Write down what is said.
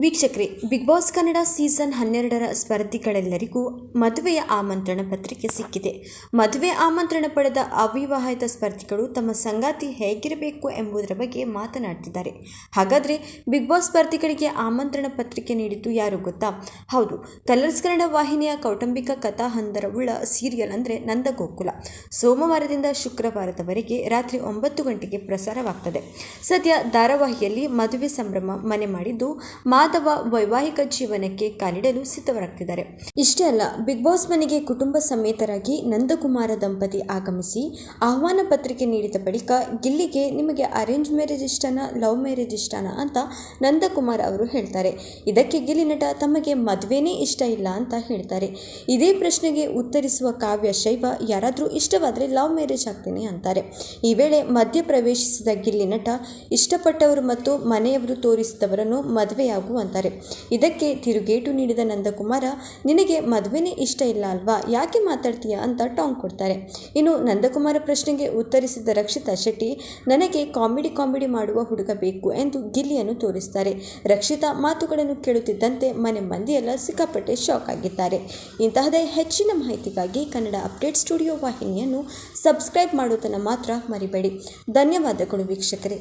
ವೀಕ್ಷಕರೇ, big boss Kannada season 12ರ ಸ್ಪರ್ಧಿಗಳೆಲ್ಲರಿಗೂ ಮದುವೆಯ ಆಮಂತ್ರಣ ಪತ್ರಿಕೆ ಸಿಕ್ಕಿದೆ. ಮದುವೆ ಆಮಂತ್ರಣ ಪಡೆದ ಅವಿವಾಹಿತ ಸ್ಪರ್ಧಿಗಳು ತಮ್ಮ ಸಂಗಾತಿ ಹೇಗಿರಬೇಕು ಎಂಬುದರ ಬಗ್ಗೆ ಮಾತನಾಡ್ತಿದ್ದಾರೆ. ಹಾಗಾದರೆ ಬಿಗ್ ಬಾಸ್ ಸ್ಪರ್ಧಿಗಳಿಗೆ ಆಮಂತ್ರಣ ಪತ್ರಿಕೆ ನೀಡಿದ್ದು ಯಾರು ಗೊತ್ತಾ? ಹೌದು, ಕಲರ್ಸ್ ಕನ್ನಡ ವಾಹಿನಿಯ ಕೌಟುಂಬಿಕ ಕಥಾ ಹಂದರವುಳ್ಳ ಸೀರಿಯಲ್ ಅಂದರೆ ನಂದಗೋಕುಲ. ಸೋಮವಾರದಿಂದ ಶುಕ್ರವಾರದವರೆಗೆ ರಾತ್ರಿ 9 ಗಂಟೆಗೆ ಪ್ರಸಾರವಾಗ್ತದೆ. ಸದ್ಯ ಧಾರಾವಾಹಿಯಲ್ಲಿ ಮದುವೆ ಸಂಭ್ರಮ ಮನೆ ಮಾಡಿದ್ದು ಮಾಧವ ವೈವಾಹಿಕ ಜೀವನಕ್ಕೆ ಕಾಲಿಡಲು ಸಿದ್ಧರಾಗ್ತಿದ್ದಾರೆ. ಇಷ್ಟೇ ಅಲ್ಲ, ಬಿಗ್ ಬಾಸ್ ಮನೆಗೆ ಕುಟುಂಬ ಸಮೇತರಾಗಿ ನಂದಕುಮಾರ ದಂಪತಿ ಆಗಮಿಸಿ ಆಹ್ವಾನ ಪತ್ರಿಕೆ ನೀಡಿದ ಬಳಿಕ ಗಿಲ್ಲಿಗೆ ನಿಮಗೆ ಅರೇಂಜ್ ಮ್ಯಾರೇಜ್ ಇಷ್ಟನಾ, ಲವ್ ಮ್ಯಾರೇಜ್ ಇಷ್ಟನಾ ಅಂತ ನಂದಕುಮಾರ್ ಅವರು ಹೇಳ್ತಾರೆ. ಇದಕ್ಕೆ ಗಿಲ್ಲಿ ನಟ ತಮಗೆ ಮದುವೆನೇ ಇಷ್ಟ ಇಲ್ಲ ಅಂತ ಹೇಳ್ತಾರೆ. ಇದೇ ಪ್ರಶ್ನೆಗೆ ಉತ್ತರಿಸುವ ಕಾವ್ಯ ಶೈವ ಯಾರಾದರೂ ಇಷ್ಟವಾದರೆ ಲವ್ ಮ್ಯಾರೇಜ್ ಆಗ್ತೇನೆ ಅಂತಾರೆ. ಈ ವೇಳೆ ಮಧ್ಯ ಪ್ರವೇಶಿಸಿದ ಗಿಲ್ಲಿ ನಟ ಇಷ್ಟಪಟ್ಟವರು ಮತ್ತು ಮನೆಯವರು ತೋರಿಸಿದವರನ್ನು ಮದುವೆಯಾಗು ಅಂತಾರೆ. ಇದಕ್ಕೆ ತಿರುಗೇಟು ನೀಡಿದ ನಂದಕುಮಾರ, ನಿನಗೆ ಮದುವೆನೇ ಇಷ್ಟ ಇಲ್ಲ ಅಲ್ವಾ, ಯಾಕೆ ಮಾತಾಡ್ತೀಯಾ ಅಂತ ಟಾಂಗ್ ಕೊಡ್ತಾರೆ. ಇನ್ನು ನಂದಕುಮಾರ ಪ್ರಶ್ನೆಗೆ ಉತ್ತರಿಸಿದ ರಕ್ಷಿತಾ ಶೆಟ್ಟಿ, ನನಗೆ ಕಾಮಿಡಿ ಮಾಡುವ ಹುಡುಗ ಬೇಕು ಎಂದು ಗಿಲ್ಲಿಯನ್ನು ತೋರಿಸ್ತಾರೆ. ರಕ್ಷಿತಾ ಮಾತುಗಳನ್ನು ಕೇಳುತ್ತಿದ್ದಂತೆ ಮನೆ ಮಂದಿಯೆಲ್ಲ ಸಿಕ್ಕಾಪಟ್ಟೆ ಶಾಕ್ ಆಗಿದ್ದಾರೆ. ಇಂತಹದೇ ಹೆಚ್ಚಿನ ಮಾಹಿತಿಗಾಗಿ ಕನ್ನಡ ಅಪ್ಡೇಟ್ ಸ್ಟುಡಿಯೋ ವಾಹಿನಿಯನ್ನು ಸಬ್ಸ್ಕ್ರೈಬ್ ಮಾಡುವುದನ್ನು ಮಾತ್ರ ಮರಿಬೇಡಿ. ಧನ್ಯವಾದಗಳು ವೀಕ್ಷಕರೇ.